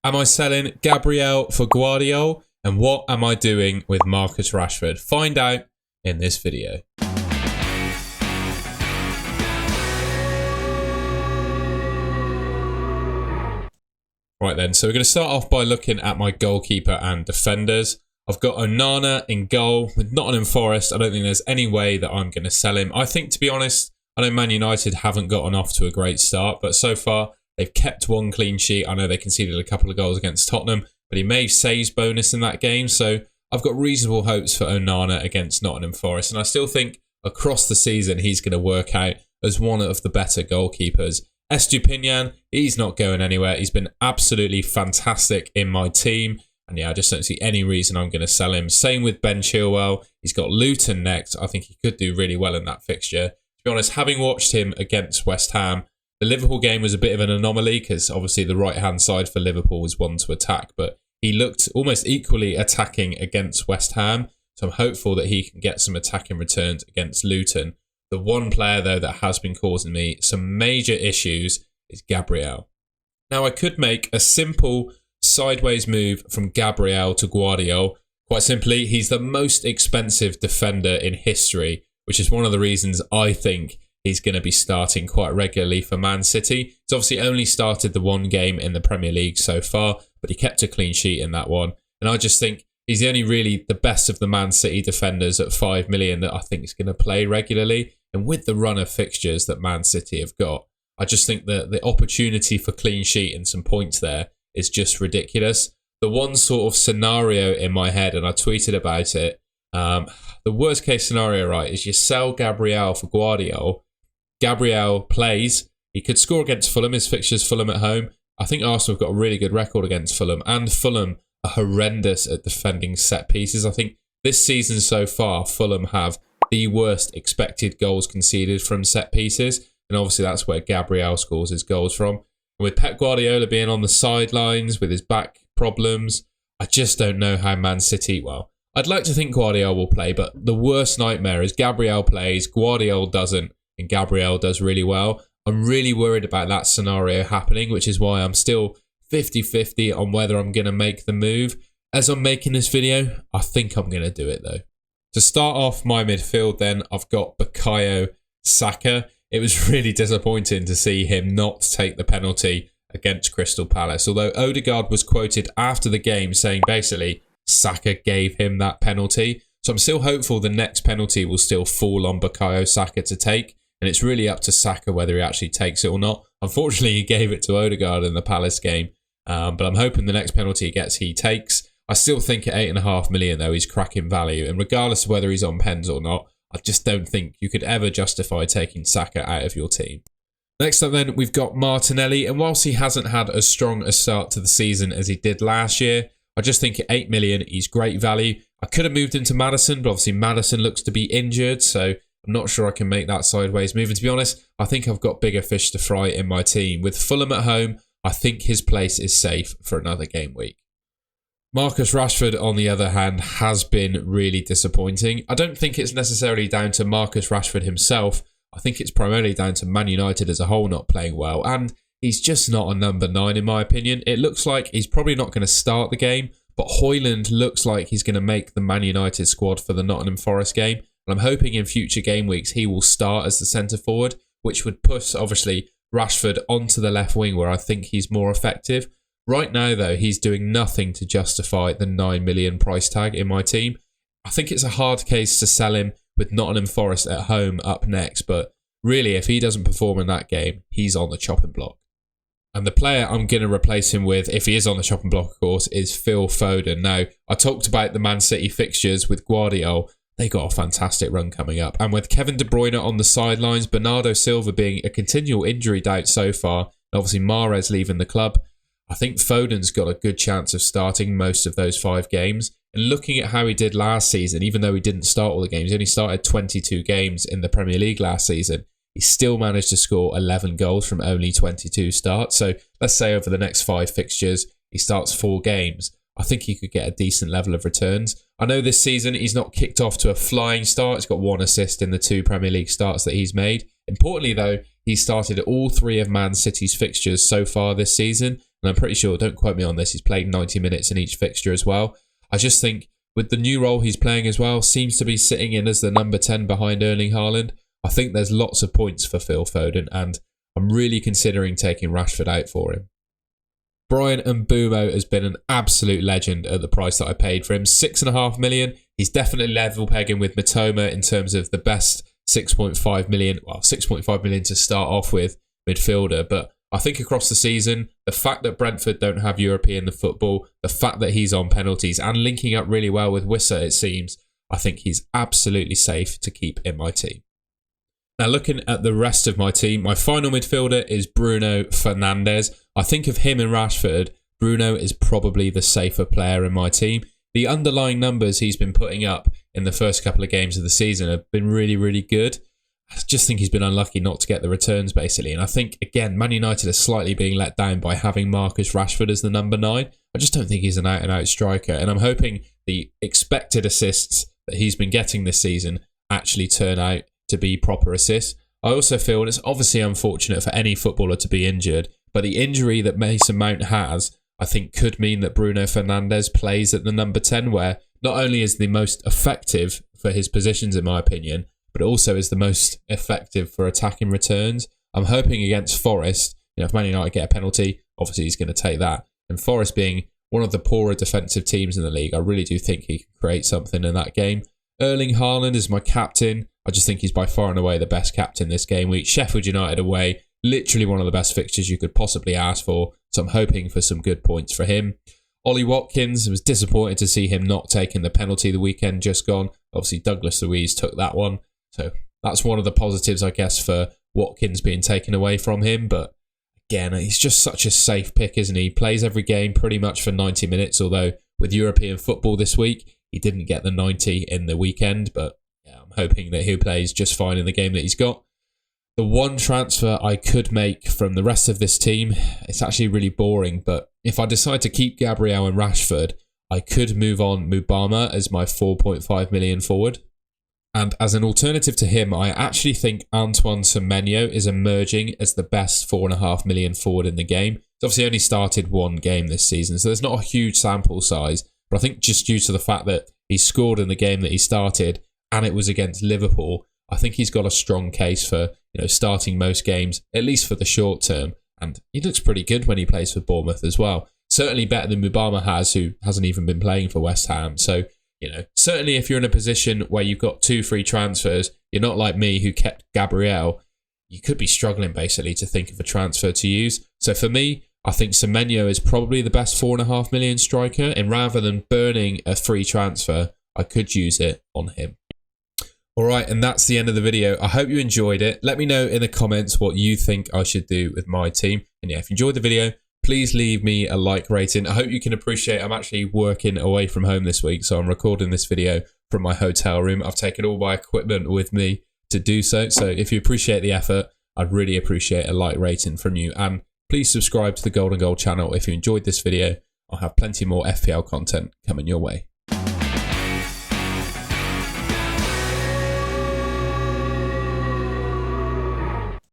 Am I selling Gabriel for Guardiola? And what am I doing with Marcus Rashford? Find out in this video. Right then, so we're going to start off by looking at my goalkeeper and defenders. I've got Onana in goal with Nottingham Forest. I don't think there's any way that I'm going to sell him. I think, to be honest, I know Man United haven't gotten off to a great start, but so far they've kept one clean sheet. I know they conceded a couple of goals against Tottenham, but he made saves bonus in that game. So I've got reasonable hopes for Onana against Nottingham Forest. And I still think across the season, he's going to work out as one of the better goalkeepers. Estupinian, he's not going anywhere. He's been absolutely fantastic in my team. And yeah, I just don't see any reason I'm going to sell him. Same with Ben Chilwell. He's got Luton next. I think he could do really well in that fixture. To be honest, having watched him against West Ham, the Liverpool game was a bit of an anomaly because obviously the right-hand side for Liverpool was one to attack, but he looked almost equally attacking against West Ham. So I'm hopeful that he can get some attacking returns against Luton. The one player, though, that has been causing me some major issues is Gabriel. Now, I could make a simple sideways move from Gabriel to Guardiola. Quite simply, he's the most expensive defender in history, which is one of the reasons I think he's going to be starting quite regularly for Man City. He's obviously only started the one game in the Premier League so far, but he kept a clean sheet in that one. And I just think he's the only really the best of the Man City defenders at 5 million that I think is going to play regularly. And with the run of fixtures that Man City have got, I just think that the opportunity for clean sheet and some points there is just ridiculous. The one sort of scenario in my head, and I tweeted about it, the worst case scenario, right, is you sell Gabriel for Guardiola. Gabriel plays. He could score against Fulham. His fixture's Fulham at home. I think Arsenal have got a really good record against Fulham, and Fulham are horrendous at defending set pieces. I think this season so far, Fulham have the worst expected goals conceded from set pieces, and obviously that's where Gabriel scores his goals from. And with Pep Guardiola being on the sidelines with his back problems, I just don't know how Man City, well, I'd like to think Guardiola will play, but the worst nightmare is Gabriel plays, Guardiola doesn't, and Gabriel does really well. I'm really worried about that scenario happening, which is why I'm still 50-50 on whether I'm going to make the move. As I'm making this video, I think I'm going to do it though. To start off my midfield then, I've got Bukayo Saka. It was really disappointing to see him not take the penalty against Crystal Palace. Although Odegaard was quoted after the game saying basically Saka gave him that penalty. So I'm still hopeful the next penalty will still fall on Bukayo Saka to take. And it's really up to Saka whether he actually takes it or not. Unfortunately, he gave it to Odegaard in the Palace game. But I'm hoping the next penalty he gets, he takes. I still think at 8.5 million, though, he's cracking value. And regardless of whether he's on pens or not, I just don't think you could ever justify taking Saka out of your team. Next up then, we've got Martinelli. And whilst he hasn't had as strong a start to the season as he did last year, I just think at 8 million, he's great value. I could have moved into Maddison, but obviously Maddison looks to be injured. So I'm not sure I can make that sideways move. And to be honest, I think I've got bigger fish to fry in my team. With Fulham at home, I think his place is safe for another game week. Marcus Rashford, on the other hand, has been really disappointing. I don't think it's necessarily down to Marcus Rashford himself. I think it's primarily down to Man United as a whole not playing well. And he's just not a number 9 in my opinion. It looks like he's probably not going to start the game, but Højlund looks like he's going to make the Man United squad for the Nottingham Forest game. And I'm hoping in future game weeks he will start as the centre forward, which would push, obviously, Rashford onto the left wing where I think he's more effective. Right now, though, he's doing nothing to justify the 9 million price tag in my team. I think it's a hard case to sell him with Nottingham Forest at home up next, but really, if he doesn't perform in that game, he's on the chopping block. And the player I'm going to replace him with, if he is on the chopping block, of course, is Phil Foden. Now, I talked about the Man City fixtures with Guardiola. They got a fantastic run coming up. And with Kevin De Bruyne on the sidelines, Bernardo Silva being a continual injury doubt so far, and obviously Mahrez leaving the club, I think Foden's got a good chance of starting most of those 5 games. And looking at how he did last season, even though he didn't start all the games, he only started 22 games in the Premier League last season, he still managed to score 11 goals from only 22 starts. So let's say over the next 5 fixtures, he starts 4 games. I think he could get a decent level of returns. I know this season he's not kicked off to a flying start. He's got 1 assist in the 2 Premier League starts that he's made. Importantly, though, he started all 3 of Man City's fixtures so far this season. And I'm pretty sure, don't quote me on this, he's played 90 minutes in each fixture as well. I just think with the new role he's playing as well, seems to be sitting in as the number 10 behind Erling Haaland. I think there's lots of points for Phil Foden, and I'm really considering taking Rashford out for him. Brian Mbeumo has been an absolute legend at the price that I paid for him. 6.5 million. He's definitely level pegging with Mitoma in terms of the best 6.5 million. Well, 6.5 million to start off with midfielder. But I think across the season, the fact that Brentford don't have European football, the fact that he's on penalties and linking up really well with Wissa, it seems, I think he's absolutely safe to keep in my team. Now, looking at the rest of my team, my final midfielder is Bruno Fernandes. I think of him and Rashford, Bruno is probably the safer player in my team. The underlying numbers he's been putting up in the first couple of games of the season have been really, really good. I just think he's been unlucky not to get the returns, basically. And I think, again, Man United are slightly being let down by having Marcus Rashford as the number 9. I just don't think he's an out-and-out striker. And I'm hoping the expected assists that he's been getting this season actually turn out to be proper assists. I also feel, and it's obviously unfortunate for any footballer to be injured, but the injury that Mason Mount has, I think could mean that Bruno Fernandes plays at the number 10, where not only is the most effective for his positions, in my opinion, but also is the most effective for attacking returns. I'm hoping against Forest, if Man United get a penalty, obviously he's going to take that. And Forest being one of the poorer defensive teams in the league, I really do think he can create something in that game. Erling Haaland is my captain. I just think he's by far and away the best captain this game week. Sheffield United away, literally one of the best fixtures you could possibly ask for. So I'm hoping for some good points for him. Ollie Watkins, was disappointed to see him not taking the penalty the weekend just gone. Obviously Douglas Luiz took that one. So that's one of the positives, I guess, for Watkins being taken away from him. But again, he's just such a safe pick, isn't he? He plays every game pretty much for 90 minutes, although with European football this week, he didn't get the 90 in the weekend, but yeah, I'm hoping that he plays just fine in the game that he's got. The one transfer I could make from the rest of this team, it's actually really boring, but if I decide to keep Gabriel and Rashford, I could move on Mubama as my 4.5 million forward. And as an alternative to him, I actually think Antoine Semenyo is emerging as the best 4.5 million forward in the game. He's obviously only started one game this season, so there's not a huge sample size. But I think just due to the fact that he scored in the game that he started and it was against Liverpool, I think he's got a strong case for starting most games, at least for the short term. And he looks pretty good when he plays for Bournemouth as well. Certainly better than Mubama has, who hasn't even been playing for West Ham. So, certainly if you're in a position where you've got 2 free transfers, you're not like me who kept Gabriel, you could be struggling basically to think of a transfer to use. So for me, I think Semenyo is probably the best 4.5 million striker, and rather than burning a free transfer, I could use it on him. Alright, and that's the end of the video. I hope you enjoyed it. Let me know in the comments what you think I should do with my team. And yeah, if you enjoyed the video, please leave me a like rating. I hope you can appreciate I'm actually working away from home this week, so I'm recording this video from my hotel room. I've taken all my equipment with me to do so. So if you appreciate the effort, I'd really appreciate a like rating from you. And please subscribe to the Golden Goal channel if you enjoyed this video. I'll have plenty more FPL content coming your way.